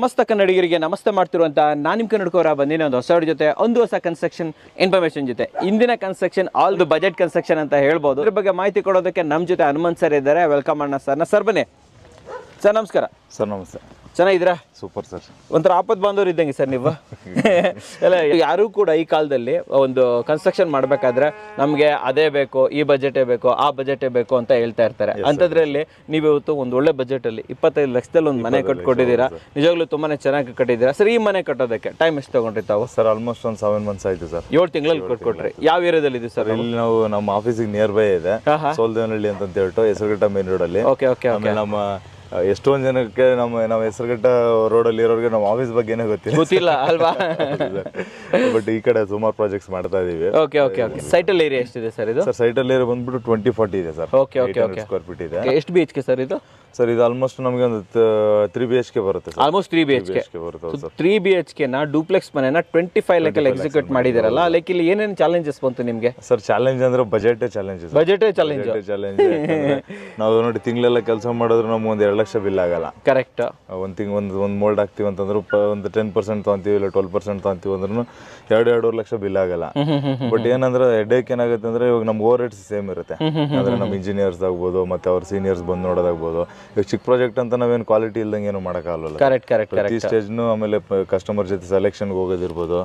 ಸಮಸ್ತ ಕನ್ನಡಿಗರಿಗೆ ನಮಸ್ತೆ ಮಾಡ್ತಿರುವಂತ ನಾನು ನಿಮ್ಮ ಕನ್ನಡಕವರ ಬಂದಿನ ಒಂದು ಹೊಸ ಜೊತೆ ಒಂದು ಹೊಸ ಕನ್ಸ್ಟ್ರಕ್ಷನ್ ಇನ್ಫಾರ್ಮೇಷನ್ ಜೊತೆ ಇಂದಿನ construction all the budget construction ಅಂತ ಹೇಳ್ಬೋದು. ಇದ್ರ ಬಗ್ಗೆ ಮಾಹಿತಿ ಕೊಡೋದಕ್ಕೆ ನಮ್ಮ ಜೊತೆ ಹನುಮಂತ್ ಸರ್ ಇದ್ದಾರೆ. ವೆಲ್ಕಮ್ ಅಣ್ಣ ಸರ್ ಬನ್ನಿ ಸರ್. ನಮಸ್ಕಾರ ಸರ್. ನಮಸ್ತೆ. ಚೆನ್ನಾಗಿದ್ದೀರಾ? Super sir. ಒಂಥರ ಆಪತ್ ಬಾಂಧವರು ಇದ್ದಂಗೆ ಸರ್ ನೀವು. ಎಲ್ಲ ಯಾರೂ ಕೂಡ ಈ ಕಾಲದಲ್ಲಿ ಒಂದು ಕನ್ಸ್ಟ್ರಕ್ಷನ್ ಮಾಡಬೇಕಾದ್ರೆ ನಮಗೆ ಅದೇ ಬೇಕು, ಈ ಬಜೆಟೇ ಬೇಕು, ಆ ಬಜೆಟೇ ಬೇಕು ಅಂತ ಹೇಳ್ತಾ ಇರ್ತಾರೆ. ಅಂಥದ್ರಲ್ಲಿ ನೀವು ಇವತ್ತು ಒಂದು ಒಳ್ಳೆ ಬಜೆಟಲ್ಲಿ 25 ಲಕ್ಷದಲ್ಲಿ ಒಂದು ಮನೆ ಕಟ್ಕೊಟ್ಟಿದ್ದೀರಾ. ನಿಜವಾಗ್ಲೂ ತುಂಬಾನೇ ಚೆನ್ನಾಗಿ ಕಟ್ಟಿದ್ದೀರಾ ಸರ್. ಈ ಮನೆ ಕಟ್ಟೋದಕ್ಕೆ ಟೈಮ್ ಎಷ್ಟು ತಗೊಂಡ್ರಿ ತಾವು? ಸರ್ ಆಲ್ಮೋಸ್ಟ್ ಒಂದು 7 ಮಂತ್ಸ್ ಆಯ್ತು ಸರ್. 7 ತಿಂಗಳಲ್ಲಿ ಕೊಟ್ಕೊಟ್ರಿ. ಯಾವ ಏರಿಯಾದಲ್ಲಿ ಇದೆ ಸರ್? ಇಲ್ಲಿ ನಾವು ನಮ್ಮ ಆಫೀಸಿಗೆ ನಿಯರ್ ಬೈ ಇದೆ, ಸೋಲ್ದೇವನಹಳ್ಳಿ ಅಂತ ಹೇಳ್ಬಿಟ್ಟು ಹೆಸರುಘಟ್ಟ ಮೇನ್ ರೋಡ್ ಅಲ್ಲಿ. Okay okay. ಆಮೇಲೆ ನಮ್ಮ ಎಷ್ಟೊಂದು ಜನಕ್ಕೆ ನಮ್ಮ ಹೆಸರುಘಟ್ಟ ರೋಡಲ್ಲಿ ಇರೋರಿಗೆ ನಮ್ಮ ಆಫೀಸ್ ಬಗ್ಗೆನೇ ಗೊತ್ತಿಲ್ಲ ಅಲ್ವಾ? ಬಟ್ ಈ ಕಡೆ ಸುಮಾರು ಪ್ರಾಜೆಕ್ಟ್ಸ್ ಮಾಡ್ತಾ ಇದೀವಿ. Okay okay okay. ಸೈಟಲ್ ಏರಿಯಾ ಎಷ್ಟಿದೆ ಸರ್ ಇದು? ಸರ್ ಸೈಟಲ್ ಏರಿಯಾ ಬಂದ್ಬಿಟ್ಟು 2040 ಇದೆ sir. Okay okay okay. Square feet ಇದೆ. ಎಷ್ಟು BHK ಸರ್ ಇದು? ಸರ್ ಇದು ಆಲ್ಮೋಸ್ಟ್ ನಮಗೆ ಒಂದು 3 BHK ಬರುತ್ತೆ ಸರ್. ಆಲ್ಮೋಸ್ಟ್ 3 BHK ಬರುತ್ತೆ. 3 BHK ನ ಡೂಪ್ಲೆಕ್ಸ್ ಮನೆನ 25 ಲಕ್ಷ ಎಕ್ಸಿಕ್ಯೂಟ್ ಮಾಡಿದಿರಲ್ಲ. ಲೈಕ್ ಇಲ್ಲಿ ಏನೇನು ಚಾಲೆಂಜಸ್ ಬಂತು ನಿಮಗೆ? ಸರ್ ಚಾಲೆಂಜ್ ಅಂದ್ರೆ ಬಜೆಟ್ ಚಾಲೆಂಜ್. ನಾವು ನೋಡಿ ತಿಂಗಳೆಲ್ಲ ಕೆಲಸ ಮಾಡಿದ್ರು ನಮ್ಗೆ ಒಂದು 2 ಲಕ್ಷ ಬಿಲ್ ಆಗಲ್ಲ. ಕರೆಕ್ಟ್. ಒಂದು ಮೋಲ್ಡ್ ಹಾಕ್ತಿವಿ ಅಂತಂದ್ರೆ ಒಂದು 10% ತಗೊಂತೀವಿ, ಇಲ್ಲ 12% ತಗೊಂತೀವಿ ಅಂದ್ರೂ 2-2.5 ಲಕ್ಷ ಬಿಲ್ ಆಗಲ್ಲ. ಬಟ್ ಏನಂದ್ರೆ ಹೆಡ್ಏಕ್ ಏನಾಗುತ್ತೆ ಅಂದ್ರೆ ಇವಾಗ ನಮ್ಗೆ ಓವರ್ ರೇಟ್ಸ್ ಸೇಮ್ ಇರುತ್ತೆ. ಅಂದ್ರೆ ನಮ್ಮ ಇಂಜಿನಿಯರ್ಸ್ ಆಗ್ಬೋದು ಮತ್ತೆ ಅವ್ರ ಸೀನಿಯರ್ಸ್ ಬಂದು ನೋಡೋದಾಗ್ಬೋದು. ಈಗ ಚಿಕ್ಕ ಪ್ರಾಜೆಕ್ಟ್ ಅಂತ ನಾವೇನು ಕ್ವಾಲಿಟಿ ಇಲ್ದಂಗೆ ಏನು ಮಾಡೋಕ್ಕಾಗಲ್ಲ. ಪ್ರತಿ ಸ್ಟೇಜ್ನು ಆಮೇಲೆ ಕಸ್ಟಮರ್ ಜೊತೆ ಸೆಲೆಕ್ಷನ್ಗೆ ಹೋಗೋದಿರ್ಬೋದು.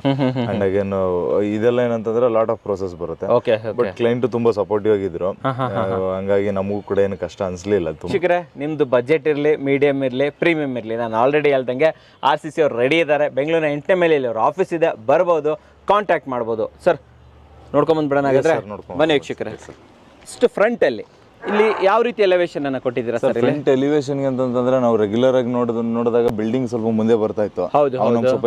ಅಂಡ್ ಅಗೇನ್ ಇದೆಲ್ಲ ಏನಂತಂದ್ರೆ ಲಾಟ್ ಆಫ್ ಪ್ರೋಸೆಸ್ ಬರುತ್ತೆ. ಬಟ್ ಕ್ಲೈಂಟ್ ತುಂಬಾ ಸಪೋರ್ಟಿವ್ ಆಗಿದ್ರು, ಹಂಗಾಗಿ ನಮಗೂ ಕೂಡ ಏನು ಕಷ್ಟ ಅನ್ಸ್ಲಿಲ್ಲ. ನಿಮ್ದು ಬಜೆಟ್ ಇರಲಿ, ಮೀಡಿಯಂ ಇರಲಿ, ಪ್ರೀಮಿಯಂ ಇರಲಿ, ನಾನು ಆಲ್ರೆಡಿ ಹೇಳ್ದಂಗೆ RCC ಅವ್ರು ರೆಡಿ ಇದ್ದಾರೆ. ಬೆಂಗಳೂರಿನ 8ನೇ ಮೇಲೆ ಇಲ್ಲಿ ಅವ್ರ ಆಫೀಸ್ ಇದೆ, ಬರ್ಬೋದು, ಕಾಂಟ್ಯಾಕ್ಟ್ ಮಾಡ್ಬೋದು. ಸರ್ ನೋಡ್ಕೊಂಬಂದು ಬಿಡೋಣ. ಬನ್ನಿ ವೀಕ್ಷಕರೇ. ಇಷ್ಟು ಫ್ರಂಟ್ ಅಲ್ಲಿ ಇಲ್ಲಿ ಯಾವ ರೀತಿ ಎಲಿವೇಶನ್ ಅನ್ನ ಕೊಟ್ಟಿದ್ದೀರಾ ಸರ್? ಫ್ರಂಟ್ ಎಲಿವೇಶನ್ ಅಂತಂದ್ರೆ ನಾವು ರೆಗ್ಯುಲರ್ ಆಗಿ ನೋಡಿದಾಗ ಬಿಲ್ಡಿಂಗ್ ಸ್ವಲ್ಪ ಮುಂದೆ ಬರ್ತಾ ಇತ್ತು, ಸ್ವಲ್ಪ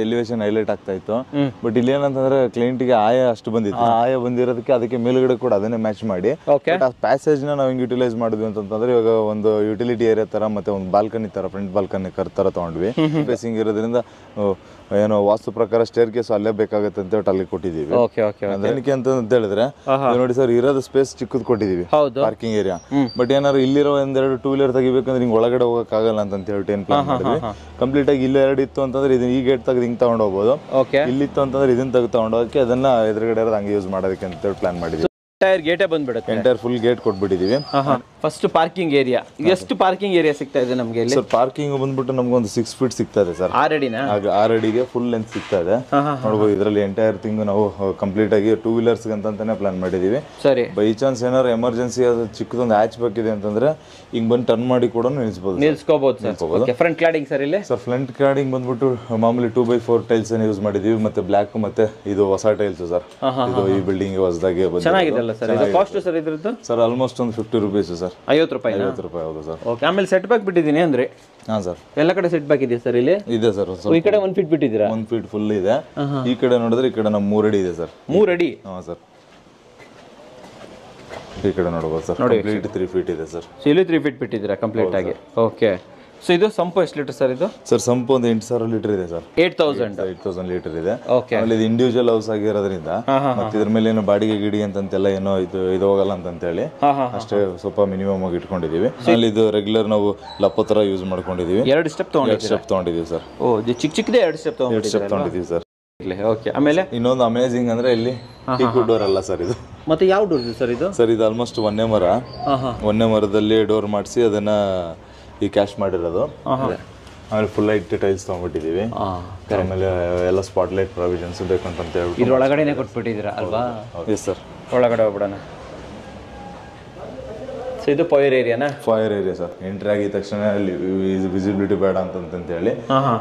ಎಲಿವೇಶನ್ ಹೈಲೈಟ್ ಆಗ್ತಾ ಇತ್ತು. ಬಟ್ ಇಲ್ಲಿ ಏನಂತಂದ್ರೆ ಕ್ಲೈಂಟ್ ಗೆ ಆಯ ಅಷ್ಟು ಬಂದಿತ್ತು. ಆಯ ಬಂದಿರೋದಕ್ಕೆ ಅದಕ್ಕೆ ಮೇಲ್ಗಡೆ ಕೂಡ ಅದನ್ನೇ ಮ್ಯಾಚ್ ಮಾಡಿ ಆ ಪ್ಯಾಸೇಜ್ ನ ನಾವು ಹಿಂಗ್ ಯುಟಿಲೈಸ್ ಮಾಡಿದ್ವಿ ಅಂತಂದ್ರೆ ಇವಾಗ ಒಂದು ಯುಟಿಲಿಟಿ ಏರಿಯಾ ತರ ಮತ್ತೆ ಒಂದು ಬಾಲ್ಕನಿ ತರ, ಫ್ರಂಟ್ ಬಾಲ್ಕನಿ ತರ ತಗೊಂಡ್ವಿ. ಫೇಸಿಂಗ್ ಇರೋದ್ರಿಂದ ಏನೋ ವಾಸ್ತು ಪ್ರಕಾರ ಸ್ಟೇರ್ ಕೇಸ್ ಅಲ್ಲೇ ಬೇಕಾಗುತ್ತೆ ಅಂತ ಹೇಳಿ ಅಲ್ಲಿ ಕೊಟ್ಟಿದೀವಿ. ಏನಕ್ಕೆ ಅಂತ ಹೇಳಿದ್ರೆ ನೋಡಿ ಸರ್, ಇರೋದು ಸ್ಪೇಸ್ ಚಿಕ್ಕದ್ ಕೊಟ್ಟಿದೀವಿ, ಪಾರ್ಕಿಂಗ್ ಏರಿಯಾ. ಬಟ್ ಏನಾದ್ರು ಇಲ್ಲಿರೋ 1-2 ಟೂ ವೀಲರ್ ತೆಗಿಬೇಕಂದ್ರೆ ಹಿಂಗ್ ಒಳಗಡೆ ಹೋಗಕ್ ಆಗಲ್ಲ ಅಂತ ಹೇಳಿ ಏನ್ ಪ್ಲಾನ್ ಮಾಡಿದ್ವಿ. ಕಂಪ್ಲೀಟ್ ಆಗಿ ಇಲ್ಲಿ 2 ಇತ್ತು ಅಂತಂದ್ರೆ ಇದನ್ನ ಈ ಗೇಟ್ ತೆಗೆದು ಹಿಂಗ್ ತಗೊಂಡ್ ಹೋಗ್ಬೋದು. ಇಲ್ಲಿತ್ತು ಅಂತಂದ್ರೆ ಇದನ್ನ ತೆಗೆದು ತಗೊಂಡ್ ಹೋಗಕ್ಕೆ ಅದನ್ನ ಎದುರುಗಡೆ ಇರೋದು ಹಂಗೆ ಯೂಸ್ ಮಾಡೋದಕ್ಕೆ ಅಂತ ಹೇಳಿ ಪ್ಲಾನ್ ಮಾಡಿದ್ವಿ. ಗೇಟೇ ಬಂದ್ಬಿಡುತ್ತೆ, ಎಂಟೈರ್ ಫುಲ್ ಗೇಟ್ ಕೊಟ್ಬಿಟ್ಟಿದೀವಿ. First parking area. ಎಷ್ಟು ಪಾರ್ಕಿಂಗ್ ಏರಿಯಾ ಸಿಗ್ತಾ ಇದೆ ನಮಗೆ ಇಲ್ಲಿ? ಸರ್ ಪಾರ್ಕಿಂಗ್ ಬಂದ್ಬಿಟ್ಟು ನಮ್ಗೆ ಒಂದು 6 ಫೀಟ್ ಸಿಗ್ತಾ ಇದೆ ಸರ್. 6 ಅಡಿಗೆ ಫುಲ್ ಲೆಂತ್ ಸಿಗ್ತಾ ಇದೆ. ನೋಡ್ಬೋದು ಇದರಲ್ಲಿ ಎಂಟೈರ್ ತಿಂಗ್ ನಾವು ಕಂಪ್ಲೀಟ್ ಆಗಿ 2 ವೀಲರ್ಸ್ ಅಂತಾನೆ ಪ್ಲಾನ್ ಮಾಡಿದೀವಿ. ಸರಿ, ಬೈ ಚಾನ್ಸ್ ಏನಾದ್ರು ಎಮರ್ಜೆನ್ಸಿ ಅದು ಚಿಕ್ಕದೊಂದು ಹ್ಯಾಚ್ ಬೇಕಿದೆ ಅಂತಂದ್ರೆ ಹಿಂಗ್ ಬಂದು ಟರ್ನ್ ಮಾಡಿ ಕೂಡ ನಿಲ್ಸ್ಕೋಬಹುದು. ಫ್ರಂಟ್ ಕ್ಲಾಡಿಂಗ್ ಸರ್ ಇಲ್ಲಿ? ಸರ್ ಫ್ರಂಟ್ ಕ್ಲಾಡಿಂಗ್ ಬಂದ್ಬಿಟ್ಟು ಮಾಮೂಲಿ 2x4 ಟೈಲ್ಸ್ ಯೂಸ್ ಮಾಡಿದೀವಿ. ಮತ್ತೆ ಬ್ಲಾಕ್ ಮತ್ತೆ ಇದು ಹೊಸ ಟೈಲ್ಸ್ ಸರ್. ಇದು ಈ ಬಿಲ್ಡಿಂಗ್ ಹೊಸದಾಗಿ ಚೆನ್ನಾಗಿದೆ ಸರ್. ಇದು ಕಾಸ್ಟ್ ಸರ್ ಇದ್ರದ್ದು? ಸರ್ ಆಲ್ಮೋಸ್ಟ್ ಒಂದು 50 ರೂಪೀಸ್ ಸರ್. 50 ರೂಪಾಯಿ. ಹೌದು ಸರ್. ಓಕೆ. ಆಮೇಲೆ ಸೆಟ್ ಬ್ಯಾಕ್ ಬಿಟ್ಟಿದ್ದೀನಿ ಅಂದ್ರೆ? ಹಾ ಸರ್, ಎಲ್ಲ ಕಡೆ ಸೆಟ್ ಬ್ಯಾಕ್ ಇದೆ ಸರ್ ಇಲ್ಲಿ? ಇದೆ ಸರ್. ಈ ಕಡೆ 1 ಫೀಟ್ ಬಿಟ್ಟಿದ್ದೀರಾ? 1 ಫೀಟ್ ಫುಲ್ ಇದೆ. ಈ ಕಡೆ ನೋಡಿದ್ರೆ ಈ ಕಡೆ ನಮ್ಮ 3 ಅಡಿ ಇದೆ ಸರ್. 3 ಅಡಿ? ಹಾ ಸರ್. ಈ ಕಡೆ ನೋಡಬಹುದು ಸರ್, ಕಂಪ್ಲೀಟ್ 3 ಫೀಟ್ ಇದೆ ಸರ್. ಇಲ್ಲಿ 3 ಫೀಟ್ ಬಿಟ್ಟಿದ್ದೀರಾ ಕಂಪ್ಲೀಟ್ ಆಗಿ. ಓಕೆ. ಸೊ ಇದು ಸಂಪು ಎಷ್ಟು ಲೀಟರ್ ಸರ್ ಇದು? ಸರ್ ಸಂಪು ಒಂದು 8,000 ಲೀಟರ್ ಇದೆ ಸರ್. 8,000 ಲೀಟರ್ ಇದೆ. ಓಕೆ. ಆಮೇಲೆ ಇದು ಇಂಡಿವಿಜುವಲ್ ಹೌಸ್ ಆಗಿರೋದ್ರಿಂದ ಮತ್ತೆ ಇದ್ರ ಮೇಲೆ ಏನೋ ಬಾಡಿಗೆ ಗಿಡಿ ಅಂತೆಲ್ಲ ಏನೋ ಇದು ಹೋಗಲ್ಲ ಅಂತ ಹೇಳಿ ಅಷ್ಟೇ ಸ್ವಲ್ಪ ಮಿನಿಮಮ್ ಆಗಿ ಇಟ್ಕೊಂಡಿದೀವಿ. ಅಲ್ಲಿ ಇದು ರೆಗ್ಯುಲರ್ ನಾವು ಲಪ್ಪೋ ತರ ಯೂಸ್ ಮಾಡ್ಕೊಂಡಿದೀವಿ. 2 ಸ್ಟೆಪ್ ತಗೊಂಡಿದೀವಿ ಸರ್. ಓ, ಚಿಕ್ಕದೇ 2 ಸ್ಟೆಪ್ ತಗೊಂಡಿದೀವಿ ಸರ್. ಓಕೆ. ಆಮೇಲೆ ಇನ್ನೊಂದು ಅಮೇಜಿಂಗ್ ಅಂದ್ರೆ ಇಲ್ಲಿ ಟೀಕ್ವುಡ್ ಡೋರ್ ಅಲ್ಲ ಸರ್ ಇದು. ಮತ್ತೆ ಯಾವ ಡೋರ್ ಇದೆ ಸರ್ ಇದು? ಸರ್ ಇದು ಆಲ್ಮೋಸ್ಟ್ ಒಂದೇ ಮರದಲ್ಲಿ ಡೋರ್ ಮಾಡಿಸಿ ಅದನ್ನ ಈ ಕ್ಯಾಶ್ ಮಾಡಿರೋದು. ಆಮೇಲೆ ಫುಲ್ ಲೈಟ್ ಟೈಲ್ಸ್ ತಗೊಂಡ್ಬಿಟ್ಟಿದೀವಿ. ಆಮೇಲೆ ಎಲ್ಲ ಸ್ಪಾಟ್ ಲೈಟ್ ಪ್ರಾವಿಷನ್ಸ್ ಬೇಕಂತ ಹೇಳ್ಬಿಟ್ಟು ಇದ್ರೊಳಗಡೆನೆ ಕೊಟ್ಬಿಟ್ಟಿದ್ದೀರಾ ಅಲ್ವಾ? Yes sir. ಒಳಗಡೆ ಹೋಗ್ಬಿಡೋಣ. ಸೊ ಇದು ಫೈರ್ ಏರಿಯಾನಾ? Fire area sir. ಎಂಟ್ರಿ ಆಗಿದ ತಕ್ಷಣ ಅಲ್ಲಿ ವಿಸಿಬಿಲಿಟಿ ಬೇಡ ಅಂತ ಹೇಳಿ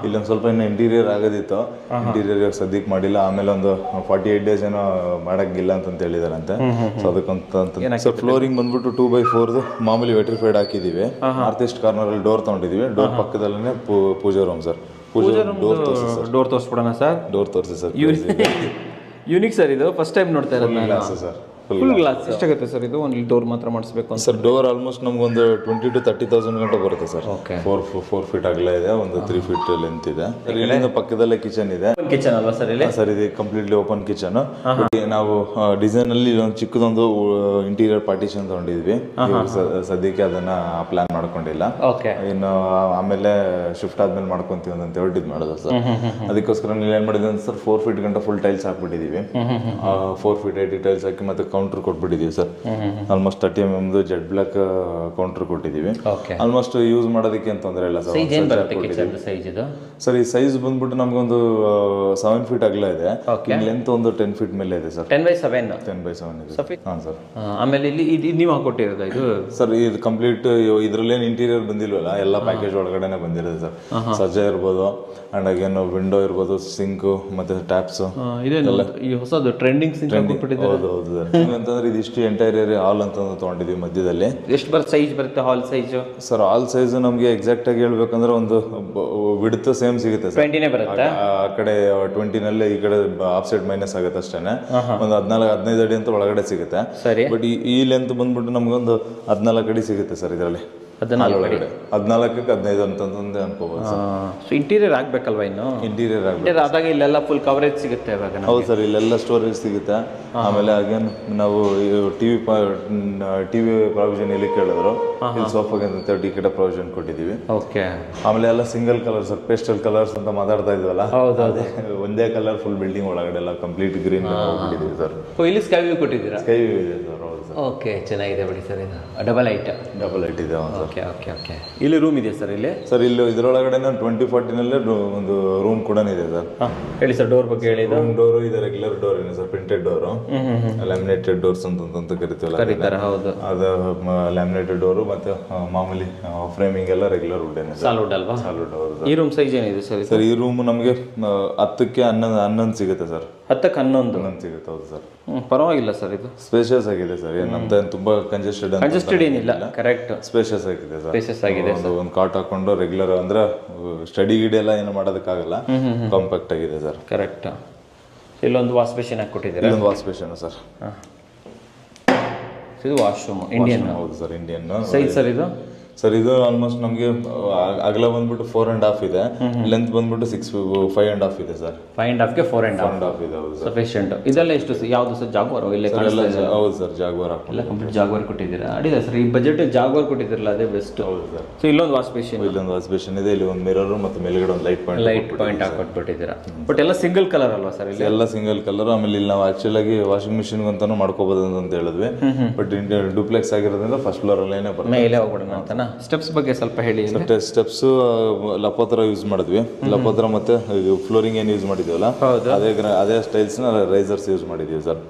ಇಲ್ಲೊಂದು ಸ್ವಲ್ಪ ಇನ್ನು ಇಂಟೀರಿಯರ್ ಆಗೋದಿತ್ತು. ಇಂಟೀರಿಯರ್ ಸದ್ಯಕ್ಕೆ ಮಾಡಿಲ್ಲ. ಆಮೇಲೆ ಒಂದು 48 ಡೇಸ್ ಏನೋ ಮಾಡಕ್ಕಿಲ್ಲ ಅಂತ ಹೇಳಿದಾರಂತೆ. ಸೊ ಅದಕ್ಕಂತ ಸರ್ ಫ್ಲೋರಿಂಗ್ ಬಂದ್ಬಿಟ್ಟು 2x4 ಮಾಮೂಲಿ ವೆಟ್ರಿಫೈಡ್ ಹಾಕಿದೀವಿ. ನಾರ್ತ್ ಈಸ್ಟ್ ಕಾರ್ನರ್ ಅಲ್ಲಿ ಡೋರ್ ತಗೊಂಡಿದೀವಿ. ಡೋರ್ ಪಕ್ಕದಲ್ಲೇ ಪೂಜಾ ರೂಮ್ ಸರ್. ಡೋರ್ ತೋರಿಸ್ಬಿಡೋಣ ಸರ್. ಡೋರ್ ತೋರಿಸಿ ಸರ್. ಯೂನಿಕ್ ಸರ್ ಇದು, ಫಸ್ಟ್ ಟೈಮ್ ನೋಡ್ತಾ ಇರೋದು ನಾನು ಸರ್. ಫುಲ್ ಗ್ಲಾಸ್ ಎಷ್ಟಾಗುತ್ತೆ ಸರ್ ಇದು ಒಂದು ಡೋರ್ ಮಾತ್ರ ಮಾಡಿಸ್ಬೇಕು ಅಂತ? ಸರ್ ಡೋರ್ ಆಲ್ಮೋಸ್ಟ್ ನಮ್ಗೊಂದು 20,000 to 30,000 ಗಂಟೆ ಬರುತ್ತೆ ಸರ್. ಓಕೆ. 4 ಫೀಟ್ ಅಗಲ ಇದೆ, ಒಂದು 3 ಫೀಟ್ ಲೆಂತ್ ಇದೆ. ಇಲ್ಲಿಂದ ಪಕ್ಕದಲ್ಲೇ ಕಿಚನ್ ಇದೆ. ಕಿಚನ್ ಅಲ್ವಾ ಸರ್ ಇಲ್ಲಿ? ಸರ್ ಇದು ಕಂಪ್ಲೀಟ್ಲಿ ಓಪನ್ ಕಿಚನ್. ನಾವು ಡಿಸೈನ್ ಅಲ್ಲಿ ಒಂದು ಚಿಕ್ಕದೊಂದು ಇಂಟೀರಿಯರ್ ಪಾರ್ಟಿಷನ್ ತಗೊಂಡಿದ್ವಿ. ಸದ್ಯಕ್ಕೆ ಅದನ್ನ ಪ್ಲಾನ್ ಮಾಡ್ಕೊಂಡಿಲ್ಲ. ಇನ್ನು ಆಮೇಲೆ ಶಿಫ್ಟ್ ಆದ್ಮೇಲೆ ಮಾಡ್ಕೊಂತೀವಿ ಅಂತ ಹೊರಟಿದ್ ಮಾಡೋದು ಸರ್. ಅದಕ್ಕೋಸ್ಕರ ನೀವು ಏನ್ ಮಾಡಿದ್ವಿ ಅಂತ ಸರ್ 4 ಫೀಟ್ ಗಂಟೆ ಫುಲ್ ಟೈಲ್ಸ್ ಹಾಕ್ಬಿಟ್ಟಿದೀವಿ. 4 ಫೀಟ್ 80 ಟೈಲ್ಸ್ ಹಾಕಿ ಮತ್ತೆ ಕೌಂಟರ್ ಕೊಟ್ಬಿಟ್ಟಿದೀವಿ sir. Almost 30 mm jet black counter ಕೊಟ್ಟಿದೀವಿ. ಆಲ್ಮೋಸ್ಟ್ ಯೂಸ್ ಮಾಡೋದಕ್ಕೆ ಅಂತ ತೊಂದರೆ ಇಲ್ಲ ಸರ್. ಸರ್ ಈ ಸೈಜ್ ಬಂದ್ಬಿಟ್ಟು ನಮ್ಗೊಂದು 7 ಫೀಟ್ ಅಗಲ ಇದೆ, ಲೆಂತ್ ಒಂದು 10 ಫೀಟ್ ಮೇಲೆ ಇದೆ ಸರ್. 10x7 ಇದೆ. ಹಾಂ ಸರ್. ಆಮೇಲೆ ಇಲ್ಲಿ ನೀವು ಹಾಕೊಟ್ಟಿರೋದು ಇದು ಸರ್ ಇದು ಕಂಪ್ಲೀಟ್ ಇದ್ರಲ್ಲೇನು ಇಂಟೀರಿಯರ್ ಬಂದಿಲ್ವಲ್ಲ, ಎಲ್ಲ ಪ್ಯಾಕೇಜ್ ಒಳಗಡೆನೆ ಬಂದಿರೋದು ಸರ್. ಸಜ್ಜ ಇರ್ಬೋದು ಅಂಡ್ ಅಗೇನ್ ವಿಂಡೋ ಇರ್ಬೋದು, ಸಿಂಕ್ ಮತ್ತೆ ಟ್ಯಾಪ್ಸ್. ಹೊಸದು ಟ್ರೆಂಡಿಂಗ್ ಸಿಂಕ್ ಹೌದು ಸರ್. ಅಂತಂದ್ರೆ ಇದಿಷ್ಟು ಎಂಟೈರ್ ಹಾಲ್ ಅಂತ ತಗೊಂಡಿದ್ವಿ ಮಧ್ಯದಲ್ಲಿ. ಎಷ್ಟು ಸೈಜ್ ಬರುತ್ತೆ ಹಾಲ್ ಸೈಜ್? ಸರ್ ಹಾಲ್ ಸೈಜ್ ನಮಗೆ ಎಕ್ಸಾಕ್ಟ್ ಆಗಿ ಹೇಳ್ಬೇಕಂದ್ರೆ ಒಂದು ವಿಡ್ತ್ ಸೇಮ್ ಸಿಗುತ್ತೆ ಸರ್. 20 ಬರುತ್ತೆ. ಆ ಕಡೆ 20 ನಲ್ಲಿ ಈ ಕಡೆ ಆಫ್ ಸೈಡ್ ಮೈನಸ್ ಆಗುತ್ತೆ ಅಷ್ಟೇನೆ. ಒಂದು 14-15 ಅಡಿ ಅಂತ ಒಳಗಡೆ ಸಿಗುತ್ತೆ. ಬಟ್ ಈ ಲೆಂತ್ ಬಂದ್ಬಿಟ್ಟು ನಮ್ಗೊಂದು 14 ಅಡಿ ಸಿಗುತ್ತೆ ಸರ್ ಇದರಲ್ಲಿ. 14ಕ್ಕೆ 15 ಅಂತಂದ್ರೆ ಅನ್ಕೋಬಹುದು. So interior ಆಗ್ಬೇಕಲ್ವಾ? ಇನ್ನು ಇಂಟೀರಿಯರ್ ಆದಾಗ ಇಲ್ಲೆಲ್ಲ ಫುಲ್ ಕವರೇಜ್ ಸಿಗುತ್ತೆ ಇವಾಗ. ಹೌದು ಸರ್, ಇಲ್ಲೆಲ್ಲ ಸ್ಟೋರೇಜ್ ಸಿಗುತ್ತೆ. ಆಮೇಲೆ ಅಗೇನ್ ನಾವು ಟಿವಿ ಪ್ರಾವಿಷನ್ ಎಲ್ಲಿ ಕೇಳಿದ್ರು, ಇಲ್ಲಿ ಸೋಫಾಗೆ 30 ಕಡೆ ಪ್ರಾವಿಷನ್ ಕೊಟ್ಟಿದ್ದೀವಿ. ಓಕೆ. ಆಮೇಲೆ ಎಲ್ಲ single colour sir, pastel colours ಅಂತ ಮಾತಾಡ್ತಾ ಇದ್ವಲ್ಲ, ಒಂದೇ ಕಲರ್ ಫುಲ್ ಬಿಲ್ಡಿಂಗ್ ಒಳಗಡೆ ಎಲ್ಲ ಕಂಪ್ಲೀಟ್ ಗ್ರೀನ್ ಹೋಗ್ಬಿಟ್ಟಿದ್ದೀವಿ ಸರ್. ಇಲ್ಲಿ ಸ್ಕೈ ವ್ಯೂ ಕೊಟ್ಟಿದ್ದೀರಾ? ಸ್ಕೈ ವ್ಯೂ ಇದೆ ಸರ್. ಓಕೆ, ಚೆನ್ನಾಗಿದೆ ಬಿಡಿ ಸರ್. ಇದು ಡಬಲ್ ಹೈಟ್ ಇದೆ. Okay okay okay. ಇಲ್ಲಿ ರೂಮ್ ಇದೆ ಸರ್? ಇಲ್ಲಿ ಸರ್ ಇಲ್ಲಿ ಇದರೊಳಗಡೆ 2040 ನಲ್ಲೇ ಒಂದು ರೂಮ್ ಕೂಡ ಇದೆ ಸರ್. ಹೇಳಿ ಸರ್ ಡೋರ್ ಬಗ್ಗೆ ಹೇಳಿ. ರೂಮ್ ಡೋರು ಇದೆ, ರೆಗ್ಯುಲರ್ ಡೋರ್ ಇದೆ sir, printed door, laminated doors ಅಂತ ಕರಿತೀವಲ್ಲ. ಹೌದು, ಅದು ಲ್ಯಾಮಿನೇಟೆಡ್ ಡೋರು ಮತ್ತೆ ಮಾಮೂಲಿ ಫ್ರೇಮಿಂಗ್ ಎಲ್ಲ ರೆಗ್ಯುಲರ್ ವುಡ್ ಇದೆ. ಸಾಲಿಡ್ ಅಲ್ವಾ? ಸಾಲಿಡ್. ಈ ರೂಮ್ ಸೈಜ್ ಏನಿದೆ ಸರ್? ಸರ್ ಈ ರೂಮ್ ನಮಗೆ 10ಕ್ಕೆ 11 ಸಿಗುತ್ತೆ ಸರ್. 10ಕ್ಕೆ 11 ಸಿಗುತ್ತೆ. ಹೌದು ಸರ್. ಪರವಾಗಿಲ್ಲ ಸರ್, ಇದು ಸ್ಪೇಷಿಯಸ್ ಆಗಿದೆ ಸರ್. ಏನಂತ ತುಂಬಾ ಕಂಜೆಸ್ಟೆಡ್ ಏನಿಲ್ಲ, ಕರೆಕ್ಟ್ ಸ್ಪೇಷಿಯಸ್ ಆಗಿದೆ ಸರ್. ಸ್ಪೇಷಿಯಸ್ ಆಗಿದೆ. ಒಂದು ಕಾಟ್ ಹಾಕೊಂಡು ರೆಗ್ಯುಲರ್ ಅಂದ್ರೆ ಸ್ಟಡಿ ಗಿಡಿ ಎಲ್ಲ ಏನು ಮಾಡೋದಕ್ಕಾಗಲ್ಲ, ಕಾಂಪ್ಯಾಕ್ಟ್ ಆಗಿದೆ ಸರ್. ಕರೆಕ್ಟ್. ಇಲ್ಲೊಂದು ವಾಶ್ ಬೇಸಿನ್ ಹಾಕಿಕೊಟ್ಟಿದ್ದೀರಾ? ಇಲ್ಲೊಂದು ವಾಶ್ ಬೇಸಿನ್ ಸರ್. ಇದು ವಾಶ್ರೂಮ್ ಇಂಡಿಯನ್. ಹೌದು ಸರ್, ಇಂಡಿಯನ್. ಸೈಜ್ ಸರ್ ಇದು? ಸರ್ ಇದು ಆಲ್ಮೋಸ್ಟ್ ನಮಗೆ ಅಗಲ ಬಂದ್ಬಿಟ್ಟು 4.5 ಇದೆ, ಲೆಂತ್ ಬಂದ್ಬಿಟ್ಟು 5.5 ಇದೆ ಸರ್. 5.5ಗೆ 4.5 ಇದೆ. ಹೌದು ಸರ್. ಸಫಿಷಿಯಂಟ್. ಇದೆಲ್ಲ ಎಷ್ಟು ಯಾವುದು ಸರ್? ಜಾಗ್ವಾರ್? ಹೌದು ಸರ್, ಜಾಗ್ವಾರ್ ಎಲ್ಲ ಕಂಪ್ಲೀಟ್ ಜಾಗ್ವಾರ್ ಕೊಟ್ಟಿದ್ದೀರಾ? ಅಡಿಲ್ಲ ಸರ್, ಈ ಬಜೆಟ್ ಜಾಗ್ವಾರ್ ಕೊಟ್ಟಿದ್ದೀರಲ್ಲ ಅದೇ ಬೆಸ್ಟ್. ಹೌದು ಸರ್. ಸೊ ಇಲ್ಲೊಂದು ವಾಶ್ ಬೇಸಿನ್ ಇದೆ, ಇಲ್ಲಿ ಒಂದು ಮಿರರ್ ಮತ್ತೆ ಮೇಲ್ಗಡೆ ಒಂದು ಲೈಟ್ ಪಾಯಿಂಟ್ ಹಾಕೊಟ್ಬಿಟ್ಟಿದ್ದೀರಾ. ಬಟ್ ಎಲ್ಲ ಸಿಂಗಲ್ ಕಲರ್ ಅಲ್ವಾ ಸರ್? ಇಲ್ಲಿ ಎಲ್ಲ ಸಿಂಗಲ್ ಕಲರ್. ಆಮೇಲೆ ಇಲ್ಲಿ ನಾವು ಆಕ್ಚುಲ್ ಆಗಿ ವಾಷಿಂಗ್ ಮಿಷಿನ್ ಅಂತಾನು ಮಾಡ್ಕೋಬಹುದು ಅಂತ ಹೇಳಿದ್ವಿ. ಬಟ್ ಡೂಪ್ಲೆಕ್ಸ್ ಆಗಿರೋದ್ರಿಂದ ಫಸ್ಟ್ ಫ್ಲೋರ್ ಅಲ್ಲೇನೆ ಮೇಲೆ ಹೋಗ್ಬಿಡೋಣ ಅಂತ. ಸ್ಟೆಪ್ಸ್ ಬಗ್ಗೆ ಸ್ವಲ್ಪ ಹೇಳಿ. ಸ್ಟೆಪ್ಸ್ ಲಪೋತ್ರ ಯೂಸ್ ಮಾಡಿದ್ವಿ. ಲಪೋತ್ರ ಮತ್ತೆ ಫ್ಲೋರಿಂಗ್ ಏನ್ ಯೂಸ್ ಮಾಡಿದ್ವಲ್ಲ ಅದೇ ಸ್ಟೈಲ್ಸ್ ನ ರೈಸರ್ಸ್ ಯೂಸ್ ಮಾಡಿದ್ವಿ ಸರ್.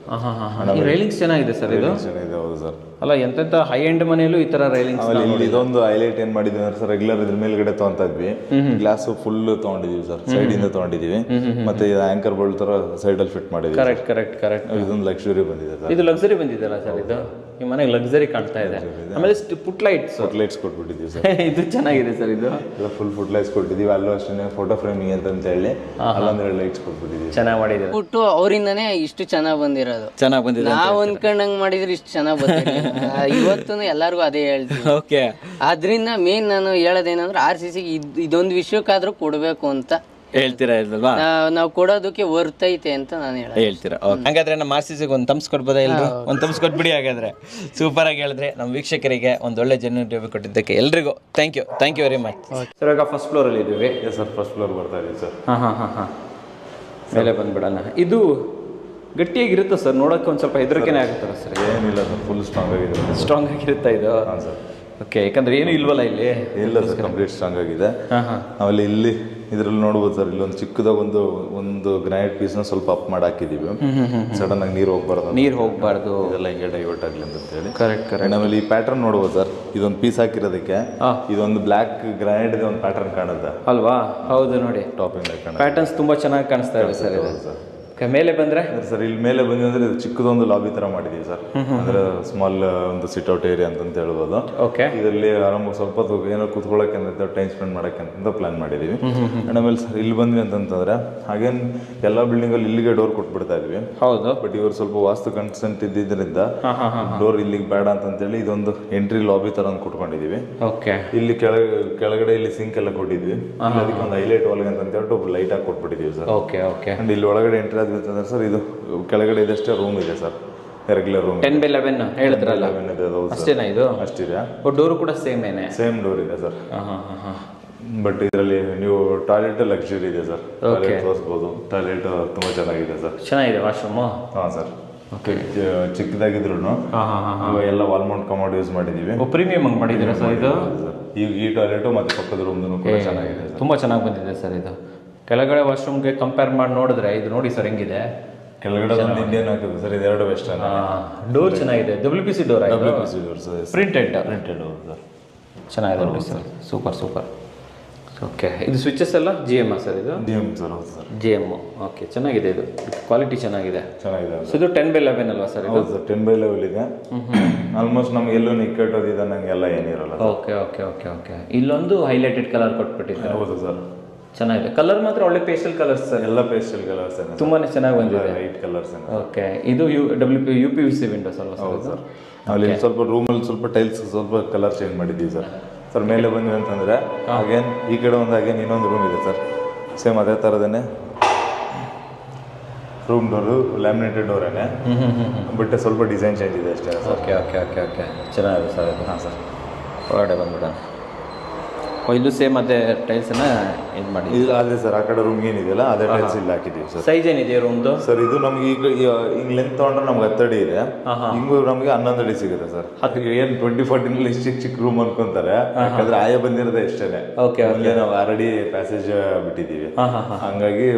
ರೈಲಿಂಗ್ಸ್ ಚೆನ್ನಾಗಿದೆ ಸರ್. ಇದು ಚೆನ್ನಾಗಿದೆ. ಹೌದು ಸರ್. ಅಲ್ಲ ಎಂತೆಂತ ಹೈ ಎಂಡ್ ಮನೆಯಲ್ಲೂ ಈ ತರ ರೈಲಿಂಗ್ಸ್. ಇದೊಂದು ಹೈಲೈಟ್ ಏನ್ ಮಾಡಿದ್ವಿ ಅಂದ್ರೆ ಸರ್, ರೆಗ್ಯುಲರ್ ಇದ್ರ ಮೇಲ್ಗಡೆ ತಗೊಂತಾ ಇದ್ವಿ, ಗ್ಲಾಸ್ ಫುಲ್ ತಗೊಂಡಿದೀವಿ ಸರ್, ಸೈಡ್ ಇಂದ ತಗೊಂಡಿದೀವಿ. ಮತ್ತೆ ಇದು ಆಂಕರ್ ಬೋಲ್ಟ್ ತರ ಸೈಡ್ ಅಲ್ಲಿ ಫಿಟ್ ಮಾಡಿದ್ವಿ. ಕರೆಕ್ಟ್. ಇದೊಂದು ಲಕ್ಸುರಿ ಬಂದಿದೆ ಸರ್. ಇದು ಲಕ್ಸುರಿ ಬಂದಿದೆಲ್ಲ ಸರ್. ಇದು ಈ ಮನೆಗೆ ಲಕ್ಸುರಿ ಕಾಣ್ತಾ ಇದೆ. ಆಮೇಲೆ ಫುಟ್ ಲೈಟ್ಸ್ ಕೊಟ್ಬಿಟ್ಟಿದ್ದೀವಿ ಸರ್. ಇದು ಚೆನ್ನಾಗಿದೆ ಸರ್. ಇದು ಫುಲ್ ಫುಟ್ ಲೈಟ್ಸ್ ಕೊಟ್ಟಿದ್ದೀವಿ. ಅಲ್ಲೂ ಅಷ್ಟೇ ಫೋಟೋ ಫ್ರೇಮಿಂಗ್ ಅಂತ ಹೇಳಿ ಅಲ್ಲೊಂದು ಲೈಟ್ಸ್ ಕೊಟ್ಬಿಟ್ಟಿದ್ದೀವಿ. ಚೆನ್ನಾಗಿ ಮಾಡಿದ್ದೀವಿ. ಫುಟ್ಟು ಅವರಿಂದನೇ ಇಷ್ಟು ಚೆನ್ನಾಗಿ ಬಂದಿರೋದು. ನಾವು ಅನ್ಕೊಂಡಂಗ್ ಮಾಡಿದ್ರೆ ಇಷ್ಟು ಚೆನ್ನಾಗಿ ಬಂದಿಲ್ಲ. ಇವತ್ತು ಎಲ್ಲಾರ್ಗು ಅದೇ ಹೇಳ್ತೀವಿ. ಓಕೆ. ಆದ್ರಿಂದ ಮೇನ್ ನಾನು ಹೇಳೋದೇನಂದ್ರೆ RCC ಇದೊಂದು ವಿಷಯಕ್ಕಾದ್ರೂ ಕೊಡ್ಬೇಕು ಅಂತ ಹೇಳ್ತೀರಾ ಇಲ್ವಾ? ನಾವು ಕೊಡೋದಕ್ಕೆ ವರ್ತೈತೆ ಅಂತ ನಾನು ಹೇಳ್ತೀರಾ. ಹಾಗಾದ್ರೆ ನಮ್ಮ RCCಗೆ ಒಂದು ತಮ್ಸ್ ಕೊಡ್ಬೋದಾ? ಎಲ್ರು ಒಂದು ತಮ್ಸ್ ಕೊಟ್ಬಿಡಿ. ಹಾಗಾದ್ರೆ ಸೂಪರ್ ಆಗಿ ಹೇಳಿದ್ರೆ ನಮ್ಮ ವೀಕ್ಷಕರಿಗೆ ಒಂದು ಒಳ್ಳೆ ಜೆನ್ಯೂನ್ ರಿವ್ಯೂ ಕೊಟ್ಟಿದ್ದಕ್ಕೆ ಎಲ್ರಿಗೂ thank you very much sir. ಈಗ ಫಸ್ಟ್ ಫ್ಲೋರ್ ಅಲ್ಲಿ ಇದ್ದೀವಿ ಸರ್. ಫಸ್ಟ್ ಫ್ಲೋರ್ ಬರ್ತಾ ಇದೆ ಸರ್. ಹಾಂ ಮೇಲೆ ಬಂದ್ಬಿಡೋಣ. ಇದು ಗಟ್ಟಿಯಾಗಿರುತ್ತೆ ಸರ್, ನೋಡೋಕೆ ಒಂದು ಸ್ವಲ್ಪ ಹೆದರಿಕೆನೇ ಆಗುತ್ತಲ್ಲ ಸರ್? ಏನಿಲ್ಲ ಸರ್, ಫುಲ್ ಸ್ಟ್ರಾಂಗ್ ಆಗಿರುತ್ತಾ ಇದು? ಹಾಂ ಸರ್. ಓಕೆ, ಯಾಕಂದ್ರೆ ಏನು ಇಲ್ವಲ್ಲ ಇಲ್ಲಿ? ಇಲ್ಲ ಸರ್, ಕಂಪ್ಲೀಟ್ ಸ್ಟ್ರಾಂಗ್ ಆಗಿದೆ. ಆಮೇಲೆ ಇಲ್ಲಿ ಇದ್ರಲ್ಲಿ ನೋಡ್ಬೋದು ಸರ್, ಇಲ್ಲೊಂದು ಚಿಕ್ಕದಾಗ ಒಂದು ಗ್ರಾನೈಟ್ ಪೀಸ್ ನ ಸ್ವಲ್ಪ ಅಪ್ ಮಾಡಿ ಹಾಕಿದೀವಿ. ಸಡನ್ ಆಗಿ ನೀರು ಹೋಗ್ಬಾರ್ದು ಇದೆಲ್ಲ ಹಿಂಗೆ ಡೈವರ್ಟ್ ಆಗ್ಲಿ ಅಂತ ಹೇಳಿ. ಕರೆಕ್ಟ್. ಆಮೇಲೆ ಈ ಪ್ಯಾಟರ್ನ್ ನೋಡ್ಬೋದು ಸರ್, ಇದೊಂದು ಪೀಸ್ ಹಾಕಿರೋದಕ್ಕೆ ಇದೊಂದು ಬ್ಲಾಕ್ ಗ್ರಾನೈಟ್ ಒಂದು ಪ್ಯಾಟರ್ನ್ ಕಾಣುತ್ತೆ ಅಲ್ವಾ? ಹೌದು ನೋಡಿ, ಟಾಪ್ ಇಂದ ಪ್ಯಾಟರ್ನ್ಸ್ ತುಂಬಾ ಚೆನ್ನಾಗಿ ಕಾಣಿಸ್ತಾ ಇದೆ ಸರ್. ಮೇಲೆ ಬಂದರೆ ಸರ್ ಇಲ್ಲಿ ಮೇಲೆ ಬಂದ್ವಿ ಅಂದರೆ ಇದು ಚಿಕ್ಕದೊಂದು ಲಾಬಿ ಥರ ಮಾಡಿದ್ದೀವಿ ಸರ್. ಅಂದರೆ ಸ್ಮಾಲ್ ಒಂದು ಸಿಟ್ಔಟ್ ಏರಿಯಾ ಅಂತ ಹೇಳ್ಬೋದು. ಓಕೆ. ಇದರಲ್ಲಿ ಆರಾಮಾಗಿ ಸ್ವಲ್ಪ ಏನೋ ಕೂತ್ಕೊಳ್ಳೋಕೆ ಅಂತ ಟೈಮ್ ಸ್ಪೆಂಡ್ ಮಾಡೋಕ್ಕೆ ಅಂತ ಪ್ಲಾನ್ ಮಾಡಿದ್ದೀವಿ. ಆಮೇಲೆ ಸರ್ ಇಲ್ಲಿ ಬಂದ್ವಿ ಅಂತಂತಂದರೆ ಹಾಗೇನು ಎಲ್ಲ ಬಿಲ್ಡಿಂಗಲ್ಲಿ ಇಲ್ಲಿಗೆ ಡೋರ್ ಕೊಟ್ಬಿಡ್ತಾ ಇದ್ವಿ. ಹೌದು. ಬಟ್ ಇವರು ಸ್ವಲ್ಪ ವಾಸ್ತು ಕನ್ಸೆಂಟ್ ಇದ್ದಿದ್ದರಿಂದ ಡೋರ್ ಇಲ್ಲಿಗೆ ಬೇಡ ಅಂತಂತೇಳಿ ಇದೊಂದು ಎಂಟ್ರಿ ಲಾಬಿ ಥರ ಕೊಟ್ಕೊಂಡಿದ್ದೀವಿ. ಓಕೆ. ಇಲ್ಲಿ ಕೆಳಗಡೆ ಇಲ್ಲಿ ಸಿಂಕ್ ಎಲ್ಲ ಕೊಟ್ಟಿದ್ವಿ. ಅದಕ್ಕೆ ಒಂದು ಹೈಲೈಟ್ ಒಳಗೆ ಅಂತ ಹೇಳ್ಬಿಟ್ಟು ಒಬ್ಬರು ಲೈಟ್ ಆಗಿ ಕೊಟ್ಬಿಟ್ಟಿದ್ದೀವಿ ಸರ್. Okay okay. ಅಂಡ್ ಇಲ್ಲಿ ಒಳಗಡೆ ಎಂಟ್ರಿ ಆದ್ವಿ ಅಂತಂದ್ರೆ ಸರ್ ಇದು ಕೆಳಗಡೆ ಇದಷ್ಟೇ ರೂಮ್ ಇದೆ ಸರ್, ರೆಗ್ಯುಲರ್ ರೂಮ್ 10/11 ಹೇಳಿದ್ರಲ್ಲ ಅಷ್ಟೇನಾ ಇದು? ಅಷ್ಟಿದೆ. ಡೋರು ಕೂಡ ಸೇಮ್ ಏನೇ? ಸೇಮ್ ಡೋರ್ ಇದೆ ಸರ್. ಬಟ್ ಇದರಲ್ಲಿ ನೀವು ಟಾಯ್ಲೆಟ್ ಲಕ್ಸುರಿ ಇದೆ ಸರ್, ಟಾಯ್ಲೆಟ್ ತೋರಿಸ್ಬೋದು. ಟಾಯ್ಲೆಟ್ ತುಂಬ ಚೆನ್ನಾಗಿದೆ ಸರ್. ಚೆನ್ನಾಗಿದೆ ವಾಶ್ರೂಮು? ಹಾಂ ಸರ್. ಚಿಕ್ಕದಾಗಿದ್ರು ಎಲ್ಲ ವಾಲ್ ಮೌಂಟ್ ಕಮೋಡ್ ಯೂಸ್ ಮಾಡಿದ್ದೀವಿ. ಪ್ರೀಮಿಯಂ ಆಗಿ ಮಾಡಿದ್ದೀರಾ ಸರ್ ಇದು? ಈ ಟಾಯ್ಲೆಟು ಮತ್ತು ಪಕ್ಕದ ರೂಮ್ದು ಕೂಡ ಚೆನ್ನಾಗಿದೆ, ತುಂಬ ಚೆನ್ನಾಗಿ ಬಂದಿದೆ ಸರ್ ಇದು. ಕೆಳಗಡೆ ವಾಶ್ರೂಮ್ಗೆ ಕಂಪೇರ್ ಮಾಡಿ ನೋಡಿದ್ರೆ ಇದು ನೋಡಿ ಸರ್ ಹೆಂಗಿದೆ. ಕೆಳಗಡೆ ಒಂದು ಇಂಡಿಯನ್ ಹಾಕಿದ್ರು ಸರ್, ಇದೆರಡು ವೆಸ್ಟರ್ನ್. ಡೋರ್ ಚೆನ್ನಾಗಿದೆ, WPC door. WPC door sir, printed sir. ಚೆನ್ನಾಗಿದೆ ನೋಡಿ ಸರ್, ಸೂಪರ್ ಸೂಪರ್. ಓಕೆ. ಇದು ಸ್ವಿಚಸ್ ಎಲ್ಲ GM ಸರ್? ಇದು GM ಸರ್. ಹೌದು ಸರ್, GM. ಓಕೆ, ಚೆನ್ನಾಗಿದೆ, ಇದು ಕ್ವಾಲಿಟಿ ಚೆನ್ನಾಗಿದೆ. ಸೊ ಇದು 10/11 ಅಲ್ವಾ ಸರ್? ಹೌದು ಸರ್, 10/11 ಇದೆ. ಆಲ್ಮೋಸ್ಟ್ ನಮ್ಗೆ ಎಲ್ಲೂ ನಿಕ್ಕಟ್ಟೋದಿದೆ ನಂಗೆಲ್ಲ ಏನಿರಲ್ಲ. Okay okay okay okay. ಇಲ್ಲೊಂದು ಹೈಲೈಟೆಡ್ ಕಲರ್ ಕೊಟ್ಬಿಟ್ಟಿದ್ದಾರೆ. ಹೌದು ಸರ್, ಚೆನ್ನಾಗಿದೆ. ಕಲರ್ ಮಾತ್ರ ಒಳ್ಳೆ ಪೇಸ್ಟಲ್ ಕಲರ್ಸ್ ಸರ್. ಎಲ್ಲ ಪೇಸ್ಟಲ್ ಕಲರ್ಸ್ ತುಂಬಾನೇ ಚೆನ್ನಾಗಿ ಬಂದಿದೆ, ಲೈಟ್ ಕಲರ್ಸ್. ಓಕೆ. ಇದು UPVC ವಿಂಡೋಸ್ ಅಲ್ವಾ ಸರ್? ಹೌದು ಸರ್. ಅಲ್ಲಿ ಸ್ವಲ್ಪ ರೂಮಲ್ಲಿ ಸ್ವಲ್ಪ ಟೈಲ್ಸ್ ಸ್ವಲ್ಪ ಕಲರ್ ಚೇಂಜ್ ಮಾಡಿದ್ದೀವಿ ಸರ್. ಸರ್ ಮೇಲೆ ಬಂದ್ವಿ ಅಂತಂದರೆ ಅಗೇನ್ ಈ ಕಡೆ ಒಂದು ಅಗೇನ್ ಇನ್ನೊಂದು ರೂಮ್ ಇದೆ ಸರ್, ಸೇಮ್ ಅದೇ ಥರದೇ ರೂಮ್ ಡೋರು, ಲ್ಯಾಮಿನೇಟೆಡ್ ಡೋರೇನೆ, ಬಟ್ ಸ್ವಲ್ಪ ಡಿಸೈನ್ ಚೇಂಜ್ ಇದೆ ಅಷ್ಟೇ sir. Okay okay okay okay. ಚೆನ್ನಾಗಿದೆ ಸರ್ ಇದು. ಹಾಂ ಸರ್. ಹೊರಗಡೆ ಬಂದ್ಬಿಡೋಣ. ಇದು ಸೇಮ್ ಅದೇ ಟೈಲ್ಸನ್ನ ಇದು ಮಾಡಿ ಇಲ್ಲ ಅದೇ ಸರ್, ಆ ಕಡೆ ರೂಮ್ ಏನಿದೆಯಲ್ಲ ಅದೇ ಟೈಲ್ಸ್ ಇಲ್ಲಿ ಹಾಕಿದ್ದೀವಿ ಸರ್. ಸೈಜ್ ಏನಿದೆ ರೂಮ್ದು ಸರ್? ಇದು ನಮ್ಗೆ ಈಗ ಹಿಂಗೆ ಲೆಂತ್ ತೊಗೊಂಡ್ರೆ ನಮ್ಗೆ 10 ಅಡಿ ಇದೆ, ಹಿಂಗೂ ನಮಗೆ 11 ಅಡಿ ಸಿಗುತ್ತೆ ಸರ್. ಏನು 2014 ಚಿಕ್ಕ ಚಿಕ್ಕ ರೂಮ್ ಅನ್ಕೊಂತಾರೆ, ಯಾಕಂದ್ರೆ ಆಯ ಬಂದಿರೋದೇ ಇಷ್ಟೇ. ಓಕೆ. ನಾವು 6 ಅಡಿ ಪ್ಯಾಸೇಜ್ ಬಿಟ್ಟಿದ್ದೀವಿ, ಹಂಗಾಗಿ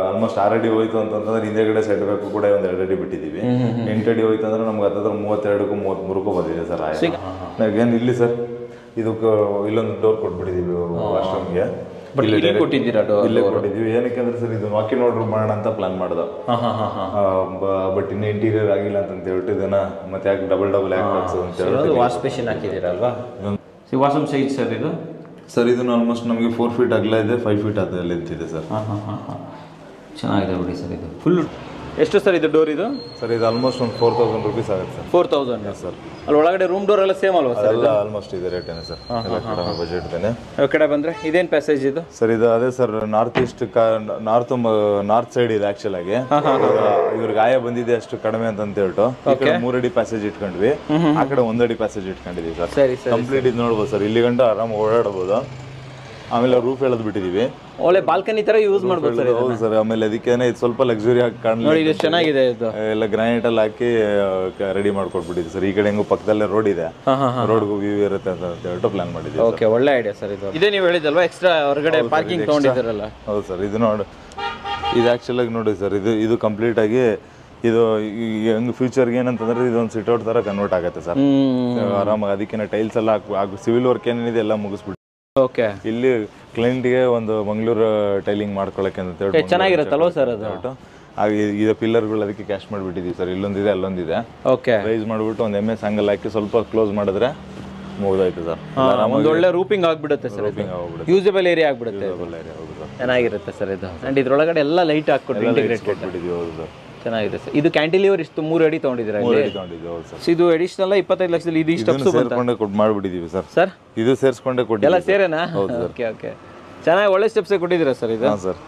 ಆಲ್ಮೋಸ್ಟ್ 6 ಅಡಿ ಹೋಯ್ತು ಅಂತಂದ್ರೆ ಹಿಂದೆಗಡೆ ಸೈಡ್ ಬೇಕು ಕೂಡ ಒಂದು 2 ಅಡಿ ಬಿಟ್ಟಿದ್ದೀವಿ. 8 ಅಡಿ ಹೋಯ್ತು ಅಂದ್ರೆ ನಮ್ಗೆ 32ಕ್ಕೂ 33ಕ್ಕೂ ಬಂದಿದೆ ಸರ್ ಆಯ. ಏನು ಇಲ್ಲಿ ಸರ್ ಇದಕ್ಕೆ ಇಲ್ಲೊಂದು ಡೋರ್ ಕೊಟ್ಬಿಟ್ಟಿದ್ದೀವಿ ವಾಶ್ರೂಮ್ಗೆ. ಇಲ್ಲೇ ಕೊಟ್ಟಿದ್ದೀರಾ ಡೋರ್? ಇಲ್ಲೇ ಕೊಟ್ಟಿದ್ದೀವಿ. ಏನಕ್ಕೆ ಅಂದ್ರೆ ಸರ್ ಇದು ವಾಕಿಂಗ್ ಔಟ್ ರೂಮ್ ಮಾಡೋಣ ಅಂತ ಪ್ಲಾನ್ ಮಾಡ್ದೆ. ಬಟ್ ಇನ್ನು ಇಂಟೀರಿಯರ್ ಆಗಿಲ್ಲ ಅಂತ ಹೇಳ್ಬಿಟ್ಟು ಇದನ್ನ ಮತ್ತೆ ಯಾಕೆ ಡಬಲ್ ಯಾಕೆ ಹಾಕ್ಸೋದು ಅಂತ ಹೇಳಿ ವಾಶ್ ಬೇಸಿನ್ ಹಾಕಿದ್ದೀರಲ್ವಾ? ವಾಶ್ರೂಮ್ ಸೈಜ್ ಸರ್ ಇದು? ಸರ್ ಇದನ್ನು ಆಲ್ಮೋಸ್ಟ್ ನಮಗೆ 4 ಫೀಟ್ ಅಗಲ ಇದೆ, 5 ಫೀಟ್ ಅದು ಲೆಂತ್ ಇದೆ ಸರ್. ಚೆನ್ನಾಗಿದೆ ಬಿಡಿ ಸರ್ ಇದು. ಫುಲ್ ಎಷ್ಟು ಸರ್ ಇದು ಡೋರ್ ಇದು? ಸರ್ ಇದು ಆಲ್ಮೋಸ್ಟ್ ಒಂದು 4000 ರುಪೀಸ್ ಆಗುತ್ತೆ ಸರ್. 4000 ಸರ್. ಅಲ್ಲಿ ಒಳಗಡೆ ರೂಮ್ ಡೋರ್ ಎಲ್ಲ ಸೇಮ್ ಅಲ್ವಾ ಸರ್? ಎಲ್ಲ ಆಲ್ಮೋಸ್ಟ್ ಇದೆ ರೇಟೇನೆ ಸರ್, ಬಜೆಟ್ ಇದೆ. ಆ ಕಡೆ ಬಂದರೆ ಇದೇನು ಪ್ಯಾಸೇಜ್ ಇದು? ಸರ್ ಇದು ಅದೇ ಸರ್, ನಾರ್ತ್ ಸೈಡ್ ಇದೆ ಆಕ್ಚುಲ್ ಆಗಿ. ಇವ್ರಿಗೆ ಆಯ ಬಂದಿದೆ ಅಷ್ಟು ಕಡಿಮೆ ಅಂತ ಹೇಳ್ಬಿಟ್ಟು 3 ಅಡಿ ಪ್ಯಾಸೇಜ್ ಇಟ್ಕೊಂಡ್ವಿ, ಆ ಕಡೆ 1 ಅಡಿ ಪ್ಯಾಸೇಜ್ ಇಟ್ಕೊಂಡಿದೀವಿ ಸರ್. ಸರಿ ಸರ್, ಕಂಪ್ಲೀಟ್ ಇದು ನೋಡ್ಬೋದು ಸರ್, ಇಲ್ಲಿ ಗಂಟ ಆರಾಮ್ ಓಡಾಡಬಹುದು. ಆಮೇಲೆ ರೂಫ್ ಎಳೆದು ಬಿಟ್ಟಿದೀವಿ, ಒಳ್ಳೆ ಬಾಲ್ಕನಿ ತರ ಯೂಸ್ ಮಾಡ್ಬೋದು ಸರ್. ಹೌದು ಸರ್. ಆಮೇಲೆ ಅದಕ್ಕೇನೆ ಇದು ಸ್ವಲ್ಪ ಲಕ್ಸುರಿ ಆಗಿ ಕಾಣಲಿ, ಇದು ಚೆನ್ನಾಗಿದೆ. ಇದು ಎಲ್ಲ ಗ್ರಾನೈಟ್ ಅಲ್ಲಿ ಹಾಕಿ ರೆಡಿ ಮಾಡ್ಕೊಟ್ಬಿಟ್ಟಿದ್ವಿ ಸರ್. ಈ ಕಡೆ ಹೆಂಗು ಪಕ್ಕದಲ್ಲೇ ರೋಡ್ ಇದೆ, ರೋಡ್ಗೂ ವ್ಯೂ ಇರುತ್ತೆ ಅಂತ ಹೇಳ್ಬಿಟ್ಟು ಪ್ಲಾನ್ ಮಾಡಿದ್ವಿ. ಓಕೆ, ಒಳ್ಳೆ ಐಡಿಯಾ ಸರ್ ಇದು. ಇದೇ ನೀವು ಹೇಳಿದಲ್ವಾ ಎಕ್ಸ್ಟ್ರಾ ಹೊರಗಡೆ ಪಾರ್ಕಿಂಗ್ ತಗೊಂಡಿದ್ದೀರಲ್ಲ? ಹೌದು ಸರ್. ಇದು ನೋಡಿ, ಇದು ಆಕ್ಚುಲ್ ಆಗಿ ನೋಡಿ ಸರ್, ಇದು ಕಂಪ್ಲೀಟ್ ಆಗಿ ಇದು ಹೆಂಗ್ ಫ್ಯೂಚರ್ಗೆ ಏನಂತಂದ್ರೆ ಇದೊಂದು ಸಿಟ್ಔಟ್ ತರ ಕನ್ವರ್ಟ್ ಆಗುತ್ತೆ ಸರ್ ಆರಾಮಾಗಿ. ಅದಕ್ಕೇನೆ ಟೈಲ್ಸ್ ಎಲ್ಲ ಸಿವಿಲ್ ವರ್ಕ್ ಏನೇನಿದೆ ಎಲ್ಲ ಮುಗಿಸ್ಬಿಟ್ಟು ಓಕೆ ಇಲ್ಲಿ ಕ್ಲೈಂಟ್ಗೆ ಒಂದು ಮಂಗಳೂರು ಟೈಲಿಂಗ್ ಮಾಡ್ಕೊಳ್ಳೋಕೆ ಅಂತ ಹೇಳಿ ಚೆನ್ನಾಗಿರುತ್ತಲ್ವ ಸರ್ ಅದು? ಹಾಗೆ ಇದು ಪಿಲ್ಲರ್ಗಳು ಅದಕ್ಕೆ ಕ್ಯಾಶ್ ಮಾಡಿಬಿಟ್ಟಿದ್ದೀವಿ ಸರ್. ಇಲ್ಲೊಂದಿದೆ ಅಲ್ಲೊಂದಿದೆ, ಓಕೆ. ರೈಸ್ ಮಾಡಿಬಿಟ್ಟು ಒಂದು MS ಆಂಗಲ್ ಹಾಕಿ ಸ್ವಲ್ಪ ಕ್ಲೋಸ್ ಮಾಡಿದ್ರೆ ಮುಗಿದೋಯ್ತು ಸರ್. ಒಂದು ಒಳ್ಳೆ ರೂಪಿಂಗ್ ಆಗ್ಬಿಡುತ್ತೆ ಸರ್, ಯೂಸಬಲ್ ಏರಿಯಾ ಆಗ್ಬಿಡುತ್ತೆ, ಚೆನ್ನಾಗಿರುತ್ತೆ ಸರ್ ಇದು. ಅಂಡ್ ಇದ್ರೊಳಗಡೆ ಎಲ್ಲ ಲೈಟ್ ಹಾಕ್ಬಿಟ್ಟು ಇಂಟಿಗ್ರೇಟ್ ಕೊಟ್ಬಿಟ್ಟಿದ್ದೀವಿ. ಹೌದು ಸರ್, ಚೆನ್ನಾಗಿದೆ ಸರ್. ಇದು ಕ್ಯಾಂಟಿಲಿವರ್ ಇಷ್ಟು 3 ಅಡಿ ತೊಗೊಂಡಿದ್ದೀರಾ? 3 ಅಡಿ ತೊಗೊಂಡಿದ್ದೀವಿ. ಹೌದು ಸರ್. ಇದು ಅಡಿಷನಲ್ 25 ಲಕ್ಷದಲ್ಲಿ ಇದು ಇಷ್ಟು ಸೇರಿಸ್ಕೊಂಡೆ ಮಾಡಿಬಿಟ್ಟಿದ್ದೀವಿ ಸರ್. ಸರ್ ಇದು ಸೇರಿಸ್ಕೊಂಡೆ ಕೊಟ್ಟು ಎಲ್ಲ ಸೇರೇನಾ? ಓಕೆ ಓಕೆ, ಚೆನ್ನಾಗಿ ಒಳ್ಳೆ ಸ್ಟೆಪ್ಸೇ ಕೊಟ್ಟಿದ್ದೀರಾ ಸರ್ ಇದು. ಹಾಂ ಸರ್,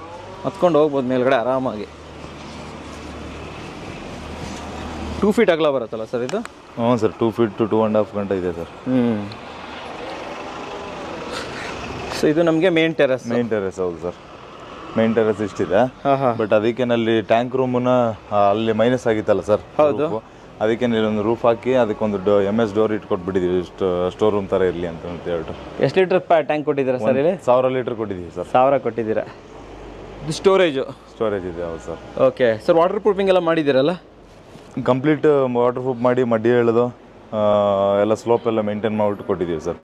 ಹತ್ಕೊಂಡು ಹೋಗ್ಬೋದು ಮೇಲ್ಗಡೆ ಆರಾಮಾಗಿ. 2 ಫೀಟ್ ಅಗಲ ಬರುತ್ತಲ್ಲ ಸರ್ ಇದು? ಹ್ಞೂ ಸರ್, 2 ಫೀಟ್ to 2.5 ಗಂಟೆ ಇದೆ ಸರ್. ಸೊ ಇದು ನಮಗೆ ಮೇನ್ ಟೆರೆಸ್. ಹೌದು ಸರ್, ಮೇನ್ ಟೆರೆಸ್ ಇಷ್ಟಿದೆ. ಬಟ್ ಅದಕ್ಕೇನಲ್ಲಿ ಟ್ಯಾಂಕ್ ರೂಮನ್ನ ಅಲ್ಲಿ ಮೈನಸ್ ಆಗಿತ್ತಲ್ಲ ಸರ್, ಹೌದು, ಅದಕ್ಕೆ ಒಂದು ರೂಫ್ ಹಾಕಿ ಅದಕ್ಕೊಂದು MS ಡೋರ್ ಇಟ್ಕೊಟ್ಬಿಟ್ಟಿದ್ದೀವಿ, ಸ್ಟೋರ್ ರೂಮ್ ಥರ ಇರಲಿ ಅಂತ ಹೇಳ್ಬಿಟ್ಟು. ಎಷ್ಟು ಲೀಟರ್ ಟ್ಯಾಂಕ್ ಕೊಟ್ಟಿದ್ದೀರಾ ಸರ್ ಇಲ್ಲಿ? 1000 ಲೀಟರ್ ಕೊಟ್ಟಿದ್ದೀವಿ ಸರ್. 1000 ಕೊಟ್ಟಿದ್ದೀರಾ. ಇದು ಸ್ಟೋರೇಜ್ ಇದೆ. ಹೌದು sir. Okay sir, water proofing ಎಲ್ಲ ಮಾಡಿದ್ದೀರಲ್ಲ? ಕಂಪ್ಲೀಟ್ ವಾಟರ್ ಪ್ರೂಫ್ ಮಾಡಿ ಮಡ್ಡಿ ಎಳೆದು ಎಲ್ಲ ಸ್ಲೋಪ್ ಎಲ್ಲ ಮೇಂಟೈನ್ ಮಾಡಿಬಿಟ್ಟು ಕೊಟ್ಟಿದ್ದೀವಿ ಸರ್.